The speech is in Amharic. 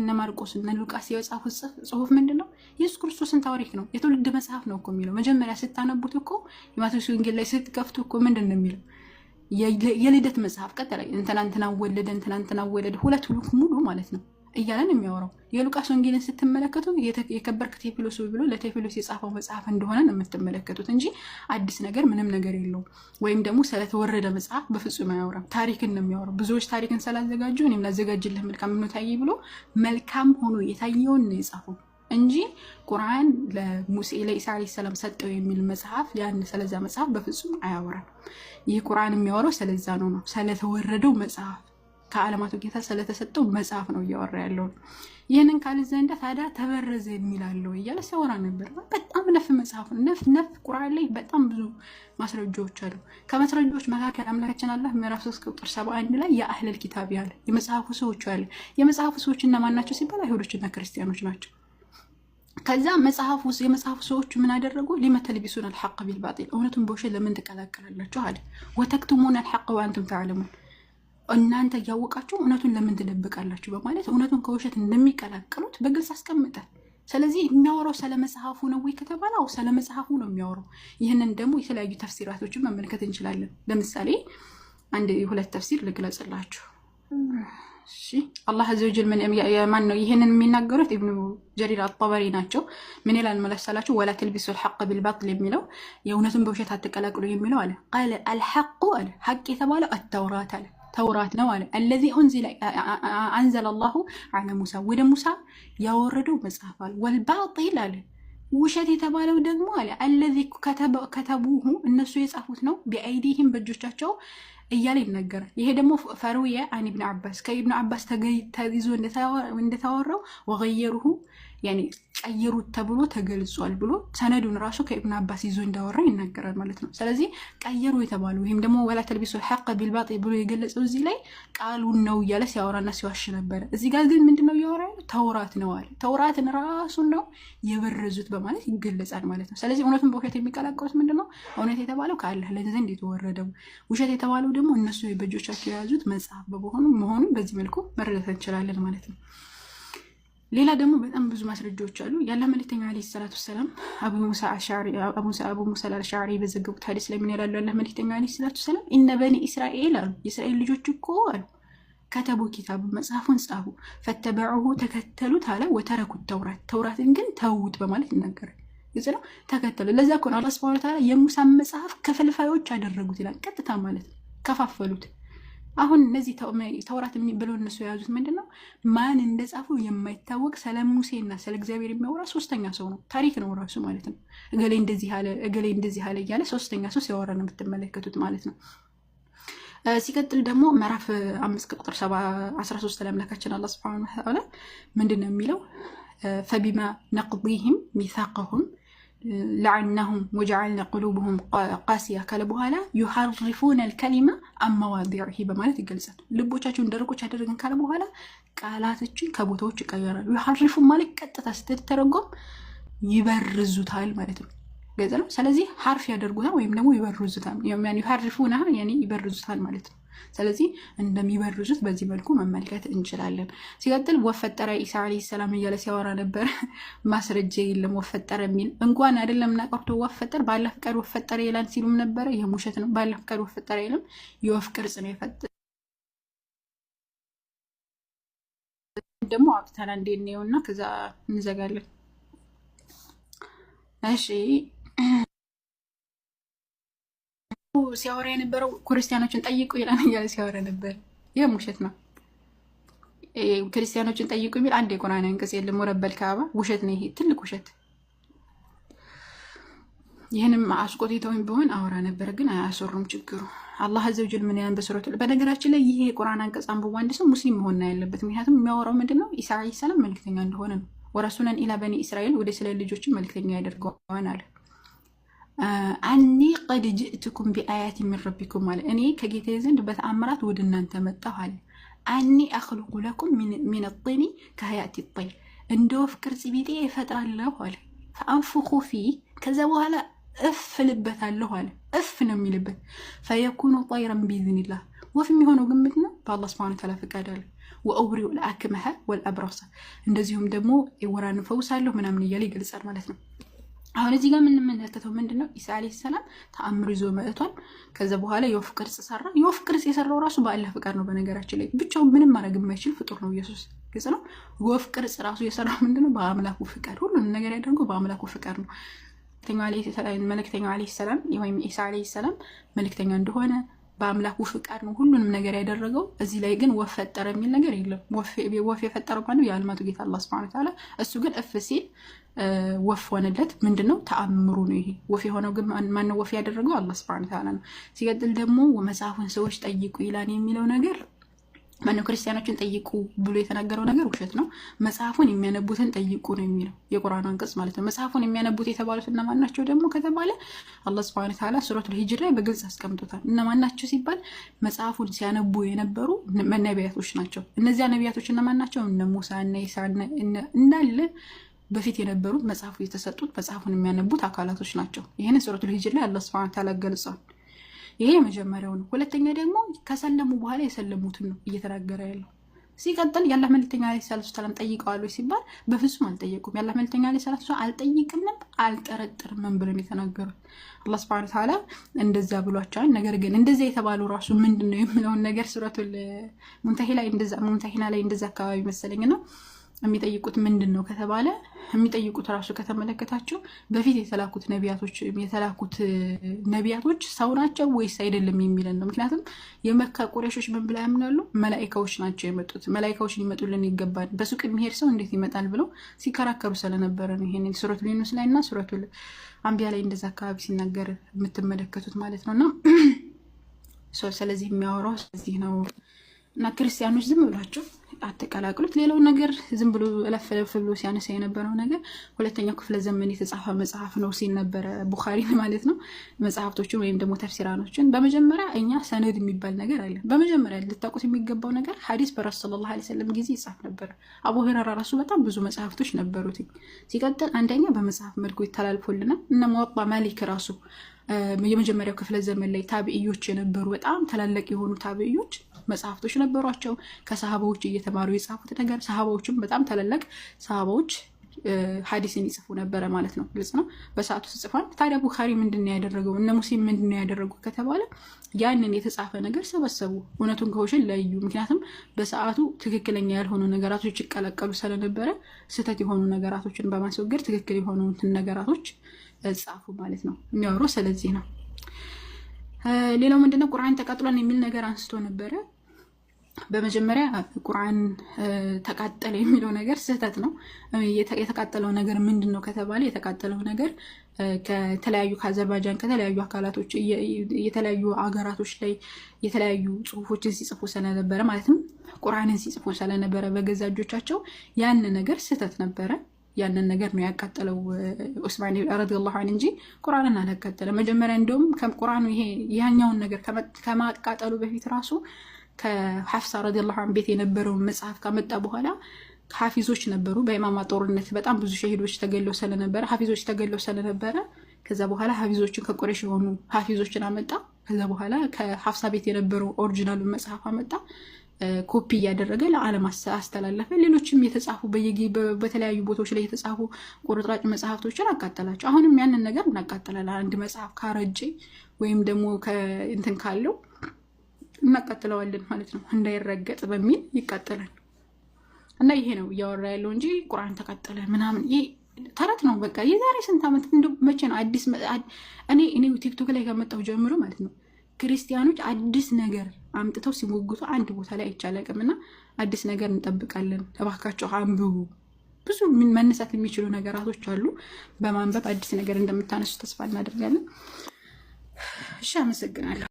እነ ማርቆስ እነ ሉቃስ የጻፉት ጽሁፍ ምንድነው? ኢየሱስ ክርስቶስን ታሪክ ነው፣ የትውልድ መጽሐፍ ነው እኮ የሚለው። መጀመሪያ ስታነቡት እኮ የማቴዎስ ወንጌል ላይ ስትከፍቱ እኮ ምንድነው የሚለው? የልደት መጽሐፍ ቀጥታ እንትና ወለደ ሁለት ሙሉ ማለት ነው እያለን የሚያወራው። የሉቃስ ወንጌልን ስትመለከቱ የከበርክ ቴዎፍሎስ ብሎ ለቴዎፍሎስ የጻፈው መጽሐፍ እንደሆነ ነው የምትመለከቱት እንጂ አዲስ ነገር ምንም ነገር የለውም። ወይም ደግሞ ስለተወረደ መጽሐፍ በፍጹም አያወራም። ታሪክን ነው የሚያወራው። ብዙዎች ታሪክን ስላዘጋጁ እኔም ላዘጋጅልህ መልካም ሆኖ ታየ ብሎ መልካም ሆኖ የታየውን ነው የጻፈው እንጂ ቁርአን ለሙሴ ለኢሳ አለይሂ ሰላም ሰጠው የሚል መጽሐፍ ያን ስለዛ መጽሐፍ በፍጹም አያወራም። ይህ ቁርአን የሚያወራው ስለዛ ነው ስለተወረደው መጽሐፍ ከዓለማቱ ጌታ ስለተሰጠው መጽሐፍ ነው እያወራ ያለው። ይህንን ካለ ዘንዳ ታዲያ ተበረዘ የሚላለው እያለ ሲያወራ ነበር። በጣም ነፍ መጽሐፍ ነፍ ቁርአን ላይ በጣም ብዙ ማስረጃዎች አሉ። ከማስረጃዎች መካከል አምላካችን አላህ ምዕራፍ 3 ቁጥር 71 ላይ የአህለል ኪታብ ያለ የመጽሐፉ ሰዎች አለ። የመጽሐፉ ሰዎች እነማን ናቸው ሲባል አይሁዶችና ክርስቲያኖች ናቸው። ከዛ የመጽሐፉ ሰዎች ምን አደረጉ? ሊመተልቢሱን አልሐቅ ቢልባጢል እውነቱን በውሸት ለምን ትቀላቀላላችሁ አለ። ወተክቱሙን አልሐቅ ወአንቱም ተዕለሙን እናንተ እያወቃችሁ እውነቱን ለምን ትደብቃላችሁ በማለት እውነቱን ከውሸት እንደሚቀላቀሉት በግልጽ አስቀምጠ። ስለዚህ የሚያወራው ስለ መጽሐፉ ነው ወይ ከተባለው ስለ መጽሐፉ ነው የሚያወራው። ይህንን ደግሞ የተለያዩ ተፍሲራቶችን መመልከት እንችላለን። ለምሳሌ አንድ ሁለት ተፍሲር ልግለጽላችሁ። እሺ አላህ አዘ ወጀል ማን ነው ይህንን የሚናገሩት? ኢብኑ ጀሪር አጣበሪ ናቸው። ምን ይላል መለሰላችሁ? ወላ ተልቢሱ አልሐቅ ቢልባጢል የሚለው የእውነቱን በውሸት አትቀላቅሉ የሚለው አለ። ቃለ አልሐቁ አለ ሐቅ የተባለው አተውራት አለ ተውራት ነው አለ። አለዚ አንዘለ አላሁ ዐለ ሙሳ ወደ ሙሳ ያወረደው መጽሐፍ አለ። ወልባጢል አለ ውሸት የተባለው ደግሞ አለ አለዚ ከተቡሁ እነሱ የጻፉት ነው ቢአይዲሂም በእጆቻቸው እያለ ይነገራል። ይሄ ደግሞ ፈሩየ አን ኢብኑ አባስ ከኢብኑ አባስ ተይዞ እንደተወራው ወገየሩሁ ያኔ ቀየሩት ተብሎ ተገልጿል ብሎ ሰነዱን ራሱ ከኢብኑ አባስ ይዞ እንዳወራ ይናገራል ማለት ነው። ስለዚህ ቀየሩ የተባሉ ወይም ደግሞ ወላ ተልቢሱ الحق بالباطل ብሎ የገለጸው እዚህ ላይ ቃሉን ነው እያለ ሲያወራና ሲዋሽ ነበር። እዚህ ጋር ግን ምንድነው ያወራው? ተውራት ነው አለ። ተውራትን ራሱን ነው የበረዙት በማለት ይገለጻል ማለት ነው። ስለዚህ እውነቱን በውሸት የሚቀላቀሉት ምንድነው? እውነት የተባለው ከአላህ ዘንድ የተወረደው፣ ውሸት የተባለው ደግሞ እነሱ በእጆቻቸው የያዙት መጽሐፍ መሆኑን በዚህ መልኩ መረዳት እንችላለን ማለት ነው። ሌላ ደግሞ በጣም ብዙ ማስረጃዎች አሉ። ያላህ መልእክተኛ አለይሂ ሰላቱ ሰላም አቡ ሙሳ አልአሽዓሪ በዘገቡት ሐዲስ ላይ ምን ይላሉ? ያላህ መልእክተኛ አለይሂ ሰላቱ ሰላም ኢነ በኒ እስራኤል አሉ የእስራኤል ልጆች እኮ አሉ ከተቡ ኪታቡ መጽሐፉን ጻፉ ፈተበዑሁ ተከተሉት አለ ወተረኩት ተውራትን ግን ተውት በማለት ይናገራል። ይዘለው ተከተሉ። ለዛ እኮ ነው አላህ ሱብሓነሁ ወተዓላ የሙሳን መጽሐፍ ከፈልፋዮች አደረጉት ይላል። ቀጥታ ማለት ነው ከፋፈሉት። አሁን እነዚህ ተውራት የሚብለው እነሱ የያዙት ምንድነው? ማን እንደጻፈው የማይታወቅ ስለ ሙሴና ስለ እግዚአብሔር የሚያወራ ሶስተኛ ሰው ነው። ታሪክ ነው ራሱ ማለት ነው። እገሌ እንደዚህ አለ እያለ ሶስተኛ ሰው ሲያወራ ነው የምትመለከቱት ማለት ነው። ሲቀጥል ደግሞ ምዕራፍ 5 ቁጥር 13 ላይ አምላካችን አላህ ሱብሓነሁ ወተዓላ ምንድነው የሚለው? ፈቢማ ነቅዲሂም ሚሳቀሁም لعنهم وجعلنا قلوبهم قاسية ካለ በኋላ يحرفون الكلمة عن مواضعه በማለት ይገልጻል። ልቦቻቸውን ደረቆች አደረገን ካለ በኋላ ቃላቶችን ከቦታዎች ይቀየራሉ። يحرፉ ማለት ቀጥታ ስትተረጎም ይበርዙታል ማለት ነው። ገጽ ነው። ስለዚህ ሐርፍ ያደርጉታል ወይም ደግሞ ይበርዙታል። يعني يحرفونها يعني ይበርዙታል ማለት ነው። ስለዚህ እንደሚበርዙት በዚህ መልኩ መመልከት እንችላለን። ሲቀጥል ወፈጠረ ኢሳ አለይሂ ሰላም እያለ ሲያወራ ነበር። ማስረጃ የለም ወፈጠረ የሚል እንኳን አይደለም እና ቀርቶ ወፈጠር ባላህ ፍቃድ ወፈጠረ ይላል ሲሉም ነበር። ይሄ ውሸት ነው። ባላህ ፍቃድ ወፈጠረ ይልም የወፍ ቅርጽ ነው የፈጠረ። ደግሞ አጥተና እንደነውና ከዛ እንዘጋለን። እሺ ሲያወራ የነበረው ክርስቲያኖችን ጠይቁ ይላል እያለ ሲያወራ ነበር። ይሄ ውሸት ነው። ክርስቲያኖችን ጠይቁ የሚል አንድ የቁርአን አንቀጽ የለም። ወረበል ካባ ውሸት ነው። ይሄ ትልቅ ውሸት። ይሄንም አስቆጥተውኝ ቢሆን አወራ ነበር፣ ግን አያሰሩም። ችግሩ አላህ አዘ ወጀል ምን ያን በሱረቱ በነገራችን ላይ ይሄ የቁርአን አንቀጽ አንብቦ አንድ ሰው ሙስሊም መሆን ያለበት። ምክንያቱም የሚያወራው ምንድነው? ኢሳ አለይሂ ሰላም መልእክተኛ እንደሆነ ነው። ወረሱለን ኢላ በኒ እስራኤል ወደ እስራኤል ልጆች መልእክተኛ ያደርገዋል አለ። አኒ ቀድ ጅእትኩም ቢአያት ሚን ረቢኩም አለ። እኔ ከጌታዬ ዘንድ በተአምራት ወደ እናንተ መጣሁ አለ። አኒ አኽሉቁ ለኩም ሚን ጢኒ ከሀያቲ ጠይር እንደ ወፍ ቅርጽ ቢጤ እፈጥራለሁ አለ። ፈአንፉኹ ፊህ ከዛ በኋላ እፍ ልበታለሁ አለ። እፍ ነው የሚልበት። ፈየኩኑ ጠይረን ቢኢዝኒላህ ወፍ የሚሆነው ግን ምንድን ነው? በአላህ ሱብሓነሁ ወተዓላ ፈቃድ አለ። ወአብሪኡ ለአክመሀ ወልአብረሰ እንደዚሁም ደግሞ የወራን ፈውሳለሁ ምናምን እያለ ይገልጻል ማለት ነው። አሁን እዚህ ጋር የምንመለከተው ምንድነው? ኢሳ አለይሂ ሰላም ተአምር ይዞ መጥቷል። ከዛ በኋላ የወፍ ቅርጽ ሰራ። የወፍ ቅርጽ የሰራው ራሱ በአላህ ፍቃድ ነው። በነገራችን ላይ ብቻውን ምንም ማድረግ የማይችል ፍጡር ነው ኢየሱስ። ግልጽ ነው። ወፍ ቅርጽ ራሱ የሰራው ምንድነው? በአምላኩ ፍቃድ፣ ሁሉንም ነገር ያደርገው በአምላኩ ፍቃድ ነው። መልእክተኛው አለይሂ ሰላም ወይም ኢሳ አለይሂ ሰላም መልእክተኛ እንደሆነ በአምላኩ ፍቃድ ነው ሁሉንም ነገር ያደረገው። እዚህ ላይ ግን ወፍ ፈጠረ የሚል ነገር የለም። ወፍ የፈጠረው ማነው? የዓለማቱ ጌታ አላህ ሱብሓነሁ ወተዓላ። እሱ ግን እፍ ሲል ወፍ ሆነለት። ምንድነው? ተአምሩ ነው ይሄ። ወፍ የሆነው ግን ማነው? ወፍ ያደረገው አላህ ሱብሓነሁ ወተዓላ ነው። ሲቀጥል ደግሞ መጽሐፉን ሰዎች ጠይቁ ይላል የሚለው ነገር ማነው? ክርስቲያኖችን ጠይቁ ብሎ የተናገረው ነገር ውሸት ነው። መጽሐፉን የሚያነቡትን ጠይቁ ነው የሚለው የቁርአን አንቀጽ ማለት ነው። መጽሐፉን የሚያነቡት የተባሉት እነማን ናቸው ደግሞ ከተባለ አላህ ሱብሓነሁ ወተዓላ ሱረቱል ሂጅር ላይ በግልጽ አስቀምጦታል። እነማን ናቸው ሲባል መጽሐፉን ሲያነቡ የነበሩ ነቢያቶች ናቸው። እነዚያ ነቢያቶች እነማን ናቸው? እነ ሙሳ እና ኢሳ እንዳለ በፊት የነበሩት መጽሐፉ የተሰጡት መጽሐፉን የሚያነቡት አካላቶች ናቸው። ይህንን ሱረቱል ሂጅር ላይ አላህ ሱብሓነሁ ወተዓላ ገልጿል። ይሄ የመጀመሪያው ነው። ሁለተኛ ደግሞ ከሰለሙ በኋላ የሰለሙትን ነው እየተናገረ ያለው። ሲቀጥል የአላህ መልእክተኛ አለይሂ ሰላቱ ሰላም ጠይቀዋል ሲባል በፍጹም አልጠየቁም። የአላህ መልእክተኛ አለይሂ ሰላቱ ሰላም አልጠይቅም አልጠረጥርም ብለው የተናገሩት አላህ ሱብሓነሁ ወተዓላ እንደዛ ብሏቸዋል። ነገር ግን እንደዛ የተባለው ራሱ ምንድነው የሚለውን ነገር ሱረቱል ሙምተሂና ላይ እንደዛ አካባቢ መሰለኝ ነው የሚጠይቁት ምንድን ነው ከተባለ የሚጠይቁት ራሱ ከተመለከታችሁ በፊት የተላኩት ነቢያቶች ሰው ናቸው ወይስ አይደለም የሚለን ነው። ምክንያቱም የመካ ቁረይሾች ምን ብላ ያምናሉ? መላኢካዎች ናቸው የመጡት፣ መላኢካዎች ሊመጡልን ይገባል፣ በሱቅ የሚሄድ ሰው እንዴት ይመጣል ብለው ሲከራከሩ ስለነበረ ነው። ይሄን ሱረቱል ዩኑስ ላይ እና ሱረቱል አንቢያ ላይ እንደዛ አካባቢ ሲናገር የምትመለከቱት ማለት ነውና ስለዚህ የሚያወራው ስለዚህ ነው። እና ክርስቲያኖች ዝም ብላችሁ አትቀላቅሉት። ሌላው ነገር ዝም ብሎ ለፈለፈ ብሎ ሲያነሳ የነበረው ነገር ሁለተኛው ክፍለ ዘመን የተጻፈ መጽሐፍ ነው ሲል ነበረ ቡኻሪ ማለት ነው። መጽሐፍቶችን ወይም ደግሞ ተፍሲራኖችን በመጀመሪያ እኛ ሰነድ የሚባል ነገር አለ። በመጀመሪያ ልታውቁት የሚገባው ነገር ሐዲስ በረሱል ሰለላሁ ዐለይሂ ወሰለም ጊዜ ይጻፍ ነበር። አቡ ሁረይራ ራሱ በጣም ብዙ መጽሐፍቶች ነበሩት። ሲቀጥል አንደኛ በመጽሐፍ መልኩ ይተላልፎልናል። እና ሙወጣ ማሊክ ራሱ የመጀመሪያው ክፍለ ዘመን ላይ ታቢዒዎች የነበሩ በጣም ታላላቅ የሆኑ ታቢዒዎች መጽሐፍቶች ነበሯቸው። ከሰሃባዎች እየተማሩ የጻፉት ነገር ሰሃባዎችም በጣም ታላላቅ ሰሃባዎች ሐዲስን ይጽፉ ነበረ ማለት ነው። ግልጽ ነው። በሰዓቱ ተጽፏል። ታዲያ ቡኻሪ ምንድነው ያደረገው? እነ ሙስሊም ምንድነው ያደረጉት ከተባለ ያንን የተጻፈ ነገር ሰበሰቡ፣ እውነቱን ከውሸት ለዩ። ምክንያቱም በሰዓቱ ትክክለኛ ያልሆኑ ነገራቶች ይቀላቀሉ ስለነበረ ስህተት የሆኑ ነገራቶችን በማስወገድ ትክክል የሆኑትን ነገራቶች ጻፉ ማለት ነው። የሚያወሩ ስለዚህ ነው። ሌላው ምንድነው? ቁርአን ተቃጥሏል የሚል ነገር አንስቶ ነበረ። በመጀመሪያ ቁርአን ተቃጠለ የሚለው ነገር ስህተት ነው። የተቃጠለው ነገር ምንድን ነው ከተባለ የተቃጠለው ነገር ከተለያዩ ከአዘርባይጃን ከተለያዩ አካላቶች የተለያዩ አገራቶች ላይ የተለያዩ ጽሁፎችን ሲጽፉ ስለነበረ ማለት ነው ቁርአንን ሲጽፉ ስለነበረ በገዛ እጆቻቸው ያን ነገር ስህተት ነበረ። ያንን ነገር ነው ያቃጠለው ዑስማን ረዲየላሁ ዐንሁ እንጂ ቁርአንን አላቃጠለም። መጀመሪያ እንደውም ከቁርአኑ ያኛውን ነገር ከማቃጠሉ በፊት ራሱ ከሐፍሳ ረዲየላሁ ዐንሁ ቤት የነበረውን መጽሐፍ ካመጣ በኋላ ሐፊዞች ነበሩ። በኢማማ ጦርነት በጣም ብዙ ሸሂዶች ተገለው ስለነበረ ሐፊዞች ተገለው ስለነበረ ከዛ በኋላ ሐፊዞችን ከቁረይሽ የሆኑ ሐፊዞችን አመጣ። ከዛ በኋላ ከሐፍሳ ቤት የነበረው ኦሪጂናሉን መጽሐፍ አመጣ፣ ኮፒ እያደረገ ለዓለም አስተላለፈ። ሌሎችም የተጻፉ በተለያዩ ቦታዎች ላይ የተጻፉ ቁርጥራጭ መጽሐፍቶችን አቃጠላቸው። አሁንም ያንን ነገር እናቃጥላለን። አንድ መጽሐፍ ካረጀ ወይም ደግሞ እንትን ካለው እናቃጥለዋለን ማለት ነው፣ እንዳይረገጥ በሚል ይቃጠላል። እና ይሄ ነው እያወራ ያለው እንጂ ቁርአን ተቃጠለ ምናምን ይሄ ተረት ነው። በቃ የዛሬ ስንት ዓመት እንደው መቼ ነው አዲስ እኔ ቲክቶክ ላይ ከመጣሁ ጀምሮ ማለት ነው ክርስቲያኖች አዲስ ነገር አምጥተው ሲሞግቱ አንድ ቦታ ላይ አይቻለቅም። እና አዲስ ነገር እንጠብቃለን። እባካችሁ አንብቡ። ብዙ መነሳት የሚችሉ ነገራቶች አሉ። በማንበብ አዲስ ነገር እንደምታነሱ ተስፋ እናደርጋለን። እሺ፣ አመሰግናለሁ።